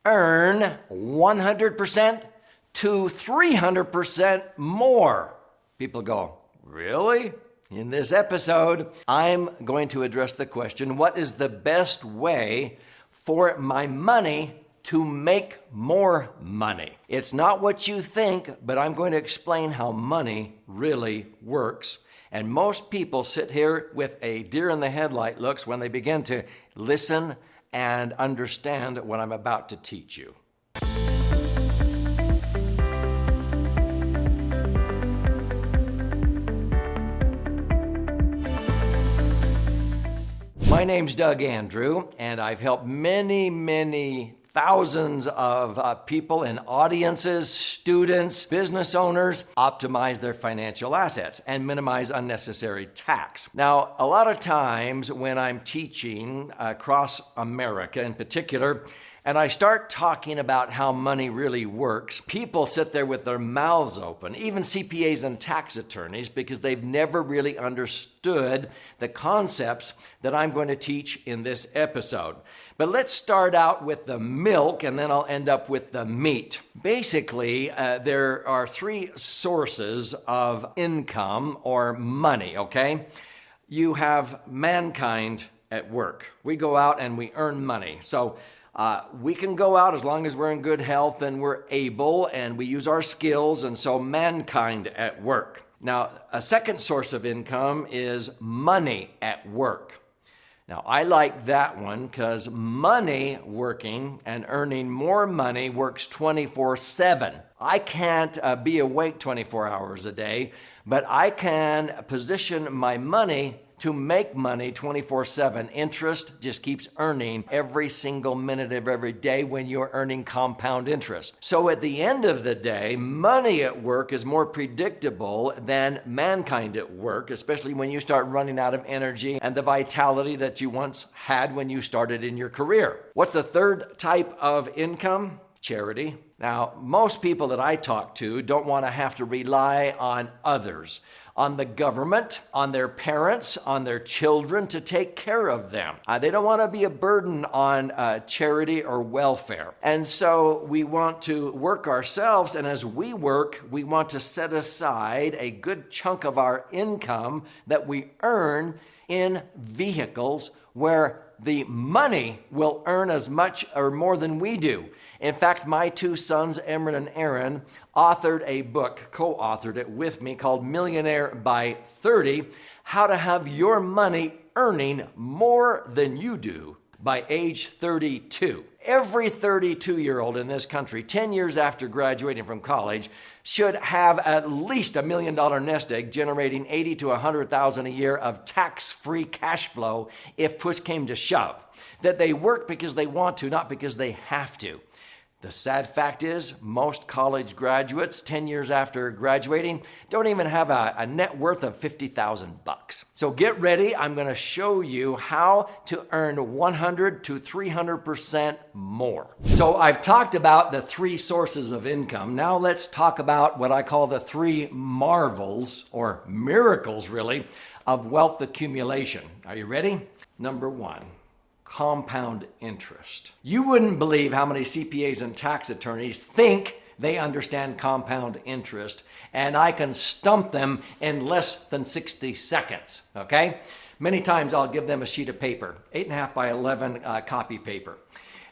earn 100% to 300% more. People go, really? In this episode, I'm going to address the question, what is the best way for my money to make more money? It's not what you think, but I'm going to explain how money really works. And most people sit here with a deer in the headlight looks when they begin to listen and understand what I'm about to teach you. My name's Doug Andrew, and I've helped many thousands of people and audiences, students, business owners optimize their financial assets and minimize unnecessary tax. Now, a lot of times when I'm teaching across America in particular, and I start talking about how money really works, people sit there with their mouths open, even CPAs and tax attorneys, because they've never really understood the concepts that I'm going to teach in this episode. But let's start out with the milk, and then I'll end up with the meat. Basically, there are three sources of income or money, okay? You have mankind at work. We go out and we earn money. So we can go out as long as we're in good health and we're able and we use our skills, and so mankind at work. Now, a second source of income is money at work. Now, I like that one because money working and earning more money works 24/7. I can't be awake 24 hours a day, but I can position my money to make money 24/7. Interest just keeps earning every single minute of every day when you're earning compound interest. So at the end of the day, money at work is more predictable than mankind at work, especially when you start running out of energy and the vitality that you once had when you started in your career. What's the third type of income? Charity. Now, most people that I talk to don't want to have to rely on others, on the government, on their parents, on their children to take care of them. They don't want to be a burden on charity or welfare. And so we want to work ourselves, and as we work, we want to set aside a good chunk of our income that we earn in vehicles where the money will earn as much or more than we do. In fact, my two sons, Emron and Aaron, co-authored it with me called Millionaire by 30, How to Have Your Money Earning More Than You Do by age 32. Every 32-year-old in this country, 10 years after graduating from college, should have at least $1 million nest egg generating $80,000 to $100,000 a year of tax-free cash flow if push came to shove. That they work because they want to, not because they have to. The sad fact is, most college graduates, 10 years after graduating, don't even have a net worth of $50,000. So get ready. I'm going to show you how to earn 100 to 300% more. So I've talked about the three sources of income. Now let's talk about what I call the three marvels, or miracles really, of wealth accumulation. Are you ready? Number one. Compound interest. You wouldn't believe how many CPAs and tax attorneys think they understand compound interest, and I can stump them in less than 60 seconds, okay? Many times I'll give them a sheet of paper, 8.5 by 11 copy paper,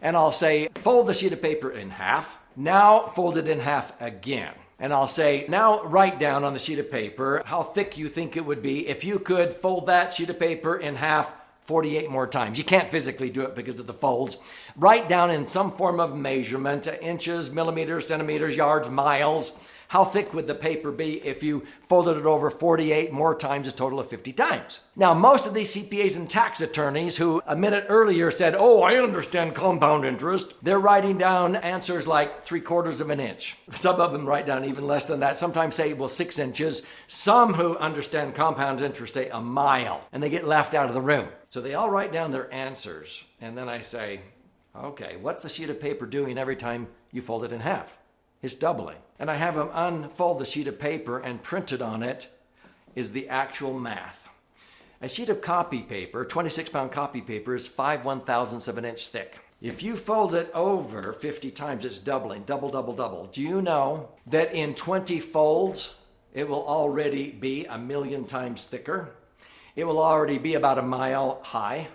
and I'll say, fold the sheet of paper in half, now fold it in half again. And I'll say, now write down on the sheet of paper how thick you think it would be if you could fold that sheet of paper in half 48 more times. You can't physically do it because of the folds. Write down in some form of measurement, inches, millimeters, centimeters, yards, miles, How thick would the paper be if you folded it over 48 more times, a total of 50 times? Now, most of these CPAs and tax attorneys who a minute earlier said, oh, I understand compound interest, they're writing down answers like 3/4 of an inch. Some of them write down even less than that. Sometimes say, well, 6 inches. Some who understand compound interest say a mile, and they get laughed out of the room. So they all write down their answers. And then I say, okay, what's the sheet of paper doing every time you fold it in half? It's doubling. And I have them unfold the sheet of paper, and printed on it is the actual math. A sheet of copy paper, 26-pound copy paper, is 5/1000ths of an inch thick. If you fold it over 50 times, it's doubling, double, double, double. Do you know that in 20 folds, it will already be 1,000,000 times thicker? It will already be about a mile high.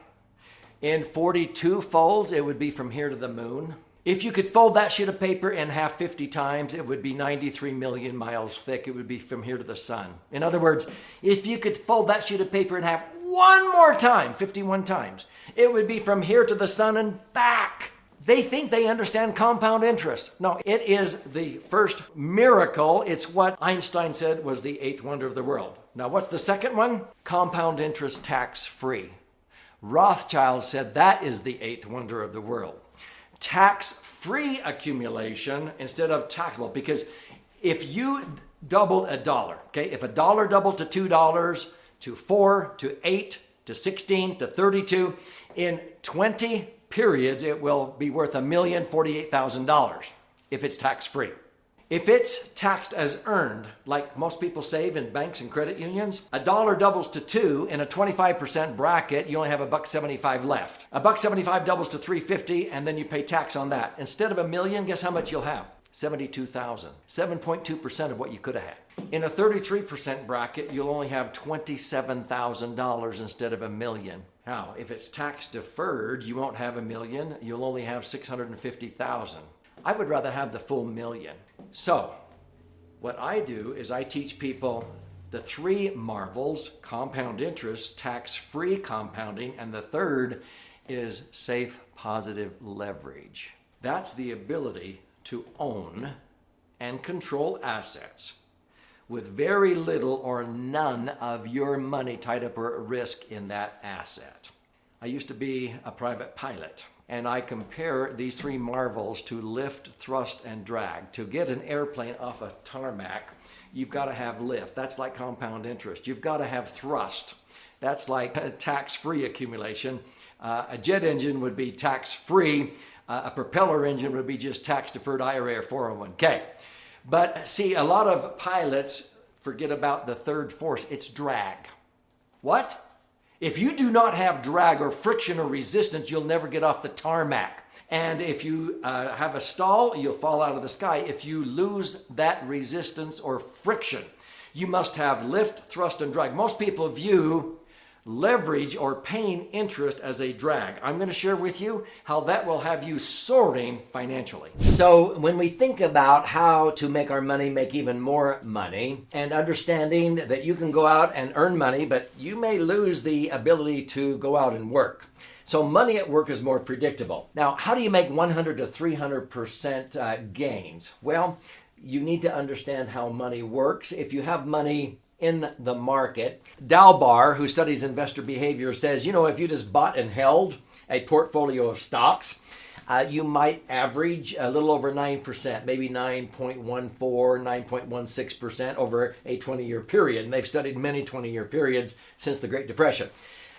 In 42 folds, it would be from here to the moon. If you could fold that sheet of paper in half 50 times, it would be 93 million miles thick. It would be from here to the sun. In other words, if you could fold that sheet of paper in half one more time, 51 times, it would be from here to the sun and back. They think they understand compound interest. No, it is the first miracle. It's what Einstein said was the eighth wonder of the world. Now, what's the second one? Compound interest tax-free. Rothschild said that is the eighth wonder of the world. Tax-free accumulation instead of taxable, because if you doubled a dollar, okay, if a dollar doubled to $2, to 4, to 8, to 16, to 32, in 20 periods, it will be worth $1,048,000 if it's tax-free. If it's taxed as earned, like most people save in banks and credit unions, a dollar doubles to 2 in a 25% bracket, you only have $1.75 left. $1.75 doubles to $3.50, and then you pay tax on that. Instead of $1 million, guess how much you'll have? $72,000. 7.2% of what you could have had. In a 33% bracket, you'll only have $27,000 instead of $1 million. Now, if it's tax deferred, you won't have $1 million. You'll only have $650,000. I would rather have the full $1 million. So, what I do is I teach people the three marvels: compound interest, tax-free compounding, and the third is safe positive leverage. That's the ability to own and control assets with very little or none of your money tied up or at risk in that asset. I used to be a private pilot, and I compare these three marvels to lift, thrust, and drag. To get an airplane off a tarmac, you've got to have lift. That's like compound interest. You've got to have thrust. That's like tax-free accumulation. A jet engine would be tax-free. A propeller engine would be just tax-deferred IRA or 401k. But see, a lot of pilots forget about the third force. It's drag. What? If you do not have drag or friction or resistance, you'll never get off the tarmac. And if you have a stall, you'll fall out of the sky. If you lose that resistance or friction, you must have lift, thrust, and drag. Most people view leverage or paying interest as a drag. I'm going to share with you how that will have you soaring financially. So when we think about how to make our money make even more money, and understanding that you can go out and earn money, but you may lose the ability to go out and work. So money at work is more predictable. Now, how do you make 100 to 300% gains? Well, you need to understand how money works. If you have money in the market, Dalbar, who studies investor behavior, says, if you just bought and held a portfolio of stocks, you might average a little over 9%, maybe 9.14, 9.16% over a 20-year period. And they've studied many 20-year periods since the Great Depression.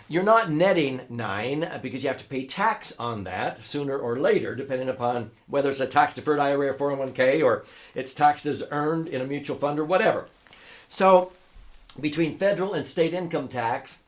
You're not netting 9 because you have to pay tax on that sooner or later, depending upon whether it's a tax-deferred IRA or 401k or it's taxed as earned in a mutual fund or whatever. So between federal and state income tax,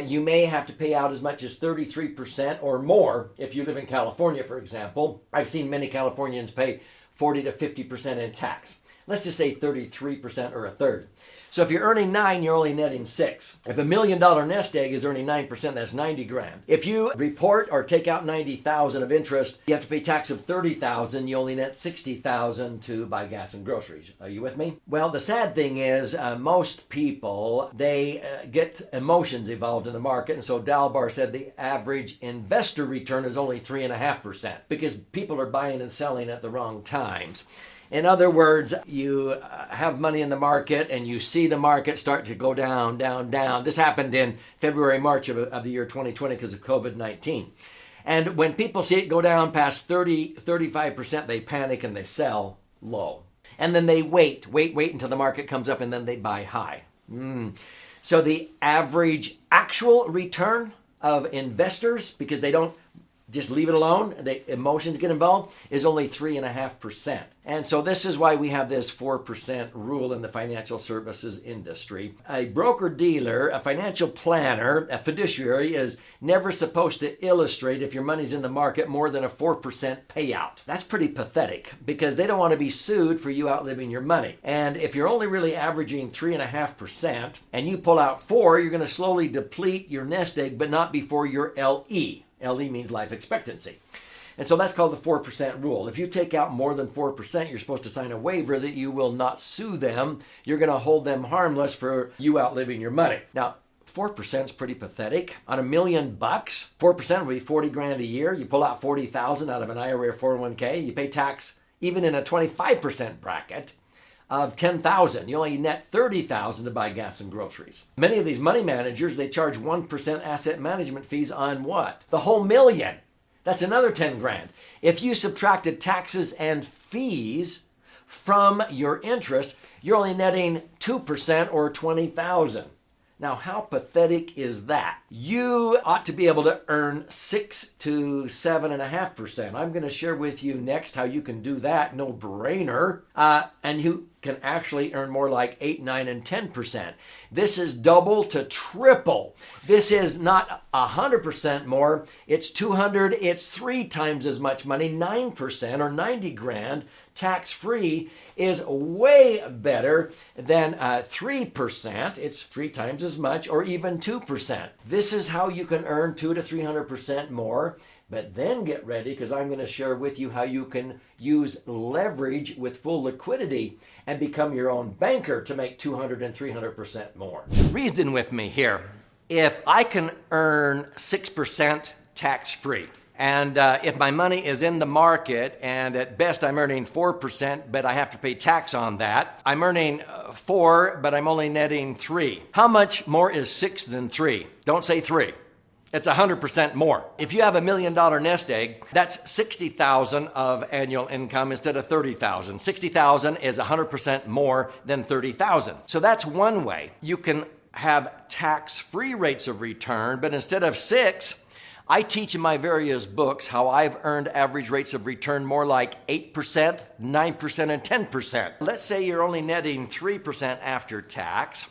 you may have to pay out as much as 33% or more if you live in California, for example. I've seen many Californians pay 40 to 50% in tax. Let's just say 33% or a third. So if you're earning 9, you're only netting 6. If $1 million nest egg is earning 9%, that's 90 grand. If you report or take out 90,000 of interest, you have to pay tax of 30,000. You only net 60,000 to buy gas and groceries. Are you with me? Well, the sad thing is most people, they get emotions involved in the market. And so Dalbar said the average investor return is only 3.5% because people are buying and selling at the wrong times. In other words, you have money in the market and you see the market start to go down, down, down. This happened in February, March of the year 2020 because of COVID-19. And when people see it go down past 35%, they panic and they sell low. And then they wait until the market comes up and then they buy high. So the average actual return of investors, because they don't just leave it alone, the emotions get involved, is only 3.5%. And so this is why we have this 4% rule in the financial services industry. A broker-dealer, a financial planner, a fiduciary is never supposed to illustrate if your money's in the market more than a 4% payout. That's pretty pathetic because they don't want to be sued for you outliving your money. And if you're only really averaging 3.5% and you pull out 4, you're going to slowly deplete your nest egg, but not before your LE. LE means life expectancy. And so that's called the 4% rule. If you take out more than 4%, you're supposed to sign a waiver that you will not sue them. You're going to hold them harmless for you outliving your money. Now, 4% is pretty pathetic. On $1 million, 4% would be 40 grand a year. You pull out 40,000 out of an IRA or 401k. You pay tax even in a 25% bracket of 10,000. You only net 30,000 to buy gas and groceries. Many of these money managers, they charge 1% asset management fees on what? The whole million. That's another 10 grand. If you subtracted taxes and fees from your interest, you're only netting 2% or 20,000. Now, how pathetic is that? You ought to be able to earn 6 to 7.5%. I'm going to share with you next how you can do that, no brainer. And you can actually earn more like 8, 9, and 10%. This is double to triple. This is not 100% more. It's 200. It's 3 times as much money. 9% or 90 grand tax-free is way better than 3%. It's 3 times as much, or even 2%. This is how you can earn 200 to 300% more. But then get ready, because I'm going to share with you how you can use leverage with full liquidity and become your own banker to make 200 and 300% more. Reason with me here. If I can earn 6% tax-free, and if my money is in the market and at best I'm earning 4%, but I have to pay tax on that, I'm earning 4, but I'm only netting 3. How much more is 6 than 3? Don't say 3. It's 100% more. If you have $1 million nest egg, that's 60,000 of annual income instead of 30,000. 60,000 is 100% more than 30,000. So that's one way. You can have tax-free rates of return, but instead of 6, I teach in my various books how I've earned average rates of return more like 8%, 9%, and 10%. Let's say you're only netting 3% after tax,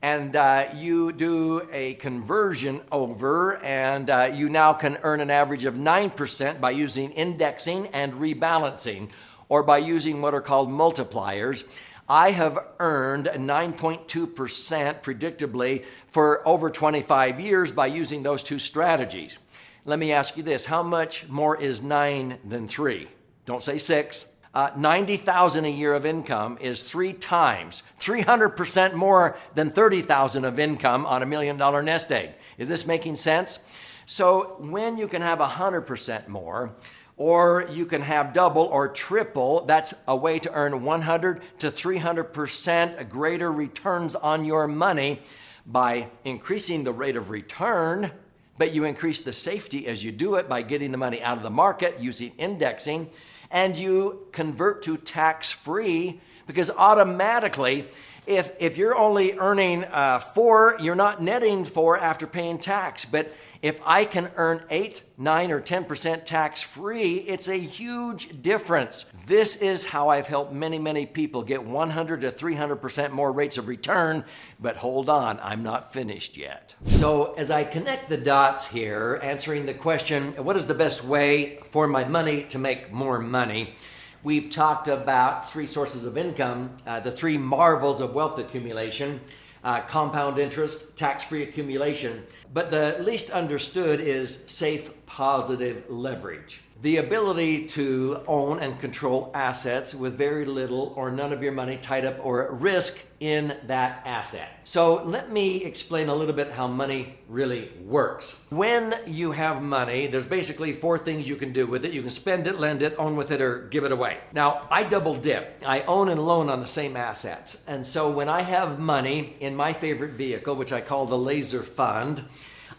and you do a conversion over, and you now can earn an average of 9% by using indexing and rebalancing, or by using what are called multipliers. I have earned 9.2% predictably for over 25 years by using those two strategies. Let me ask you this. How much more is 9 than 3? Don't say 6. 90,000 a year of income is 3 times, 300% more than 30,000 of income on $1 million nest egg. Is this making sense? So when you can have 100% more, or you can have double or triple, that's a way to earn 100 to 300% greater returns on your money by increasing the rate of return. But you increase the safety as you do it by getting the money out of the market using indexing, and you convert to tax-free, because automatically, if you're only earning 4, you're not netting 4 after paying tax. But if I can earn 8, 9, or 10% tax-free, it's a huge difference. This is how I've helped many, many people get 100 to 300% more rates of return. But hold on, I'm not finished yet. So as I connect the dots here, answering the question, what is the best way for my money to make more money? We've talked about 3 sources of income, the 3 marvels of wealth accumulation, compound interest, tax-free accumulation. But the least understood is safe, positive leverage. The ability to own and control assets with very little or none of your money tied up or at risk in that asset. So let me explain a little bit how money really works. When you have money, there's basically 4 things you can do with it. You can spend it, lend it, own with it, or give it away. Now, I double dip. I own and loan on the same assets. And so when I have money in my favorite vehicle, which I call the Laser Fund,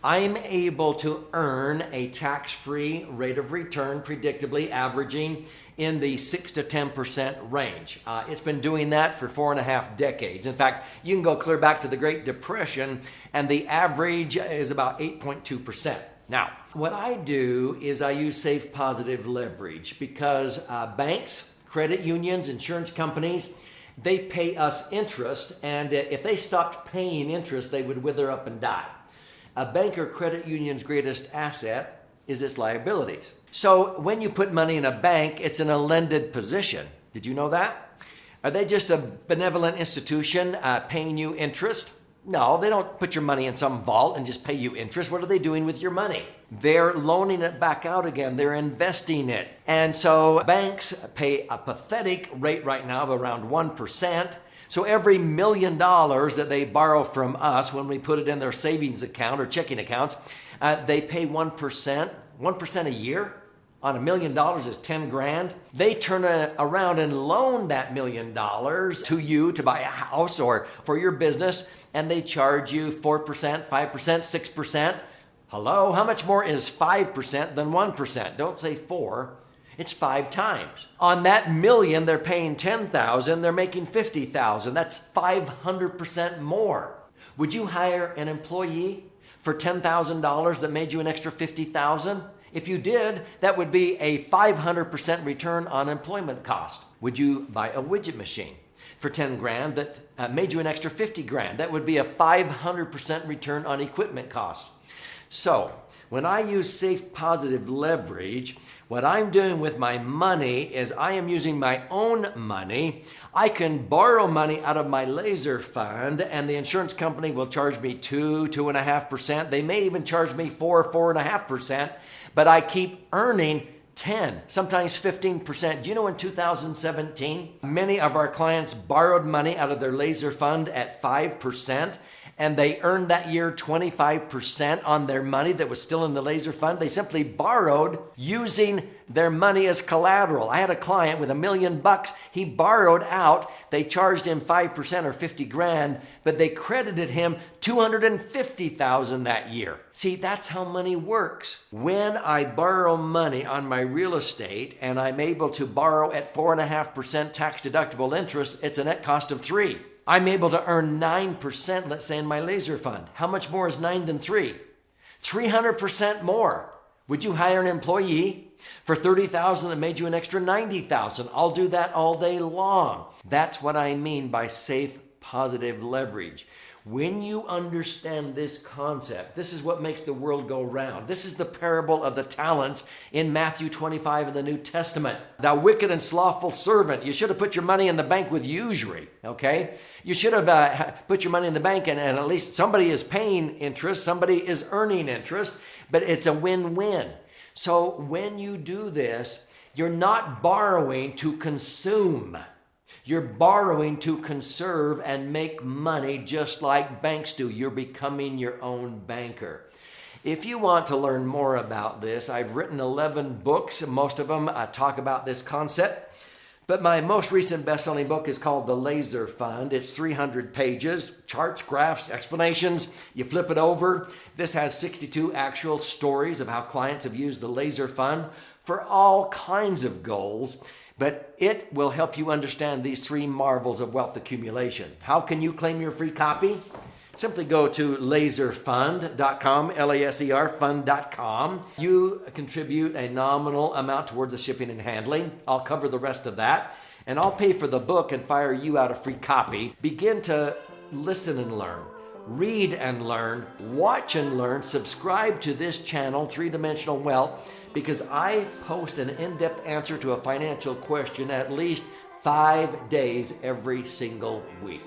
I'm able to earn a tax-free rate of return, predictably averaging in the 6 to 10% range. It's been doing that for 4.5 decades. In fact, you can go clear back to the Great Depression, and the average is about 8.2%. Now, what I do is I use safe positive leverage because banks, credit unions, insurance companies, they pay us interest, and if they stopped paying interest, they would wither up and die. A bank or credit union's greatest asset is its liabilities. So when you put money in a bank, it's in a lended position. Did you know that? Are they just a benevolent institution paying you interest? No, they don't put your money in some vault and just pay you interest. What are they doing with your money? They're loaning it back out again. They're investing it. And so banks pay a pathetic rate right now of around 1%. So every $1 million that they borrow from us when we put it in their savings account or checking accounts, they pay 1%. 1% a year on $1 million is 10 grand. They turn around and loan that $1 million to you to buy a house or for your business, and they charge you 4%, 5%, 6%. Hello, how much more is 5% than 1%? Don't say 4. It's 5 times. On that million, they're paying 10,000. They're making 50,000. That's 500% more. Would you hire an employee for $10,000 that made you an extra 50,000? If you did, that would be a 500% return on employment cost. Would you buy a widget machine for 10 grand that made you an extra 50 grand? That would be a 500% return on equipment costs. So when I use safe positive leverage, what I'm doing with my money is I am using my own money. I can borrow money out of my laser fund, and the insurance company will charge me 2.5%. They may even charge me 4.5%, but I keep earning 10, sometimes 15%. Do you know in 2017, many of our clients borrowed money out of their laser fund at 5%, and they earned that year 25% on their money that was still in the laser fund. They simply borrowed using their money as collateral. I had a client with $1 million. He borrowed out. They charged him 5% or 50 grand, but they credited him 250,000 that year. See, that's how money works. When I borrow money on my real estate and I'm able to borrow at 4.5% tax deductible interest, it's a net cost of 3. I'm able to earn 9%, let's say, in my laser fund. How much more is 9 than 3? 300% more. Would you hire an employee for 30,000 that made you an extra 90,000? I'll do that all day long. That's what I mean by safe positive leverage. When you understand this concept, this is what makes the world go round. This is the parable of the talents in Matthew 25 in the New Testament. Thou wicked and slothful servant, you should have put your money in the bank with usury, okay? You should have put your money in the bank and at least somebody is paying interest, somebody is earning interest, but it's a win-win. So when you do this, you're not borrowing to consume. You're borrowing to conserve and make money just like banks do. You're becoming your own banker. If you want to learn more about this, I've written 11 books. Most of them talk about this concept. But my most recent best-selling book is called The Laser Fund. It's 300 pages, charts, graphs, explanations. You flip it over. This has 62 actual stories of how clients have used the Laser Fund for all kinds of goals. But it will help you understand these 3 marvels of wealth accumulation. How can you claim your free copy? Simply go to laserfund.com, L-A-S-E-R, fund.com. You contribute a nominal amount towards the shipping and handling. I'll cover the rest of that. And I'll pay for the book and fire you out a free copy. Begin to listen and learn. Read and learn. Watch and learn. Subscribe to this channel, 3-Dimensional Wealth, because I post an in-depth answer to a financial question at least 5 days every single week.